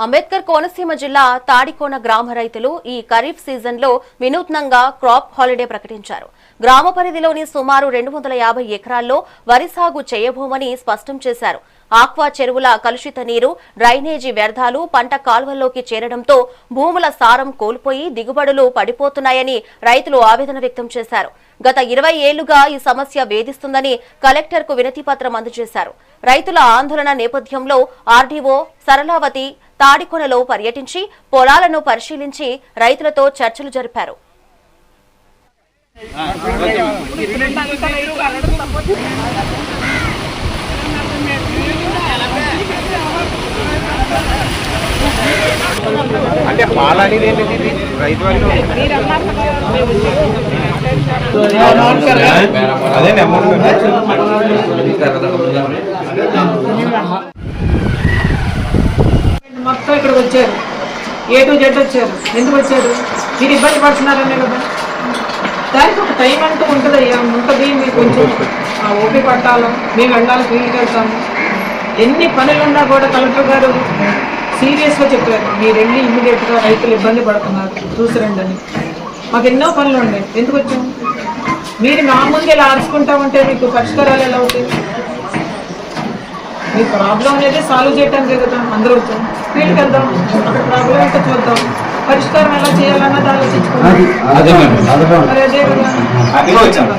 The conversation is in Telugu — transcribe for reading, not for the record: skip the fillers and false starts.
అంబేద్కర్ కోనసీమ జిల్లా తాడికోన గ్రామ రైతులు ఈ ఖరీఫ్ సీజన్లో వినూత్నంగా క్రాప్ హాలిడే ప్రకటించారు. గ్రామ పరిధిలోని సుమారు 250 ఎకరాల్లో వరి సాగు చేయబోమని స్పష్టం చేశారు. ఆక్వా చెరువుల కలుషిత నీరు, డ్రైనేజీ వ్యర్థాలు పంట కాల్వల్లోకి చేరడంతో భూముల సారం కోల్పోయి దిగుబడులు పడిపోతున్నాయని రైతులు ఆవేదన వ్యక్తం చేశారు. గత 20 ఏళ్లుగా ఈ సమస్య వేధిస్తుందని కలెక్టర్కు వినతి పత్రం అందజేశారు. రైతుల ఆందోళన నేపథ్యంలో ఆర్డీఓ సరళావతి తాడికొనలో పర్యటించి పొలాలను పరిశీలించి రైతులతో చర్చలు జరిపారు. అంటే పాలని రైతు అదే మొత్తం ఇక్కడికి వచ్చారు, A to Z వచ్చారు. ఎందుకు వచ్చారు? మీరు ఇబ్బంది పడుతున్నారనే కదా. దానికి ఒక టైం అంటూ ఉంటుంది, ఉంటుంది. మీరు కొంచెం ఓపి పట్టాలి, మేము వెళ్ళాలి, ఫీల్డ్కి వెళ్తాము. ఎన్ని పనులున్నా కూడా కలెక్టర్ గారు సీరియస్గా చెప్పారు, మీరు వెళ్ళి ఇమ్మీడియట్గా రైతులు ఇబ్బంది పడుతున్నారు చూసిరండి అని. మాకు ఎన్నో పనులు ఉన్నాయి, ఎందుకు వచ్చాము? మీరు మా ముందు ఇలా అరుచుకుంటా ఉంటే మీకు పరిష్కారాలు ఎలా అవుతాయి? మీ ప్రాబ్లం అనేది సాల్వ్ చేయడానికి కదా అందరూ వచ్చాం. ఫీల్డ్కి వెళ్దాం, అక్కడ ప్రాబ్లం ఏంటో చూద్దాం, పరిష్కారం ఎలా చేయాలన్నది ఆలోచించుకోవాలి. మరి అదే కదా.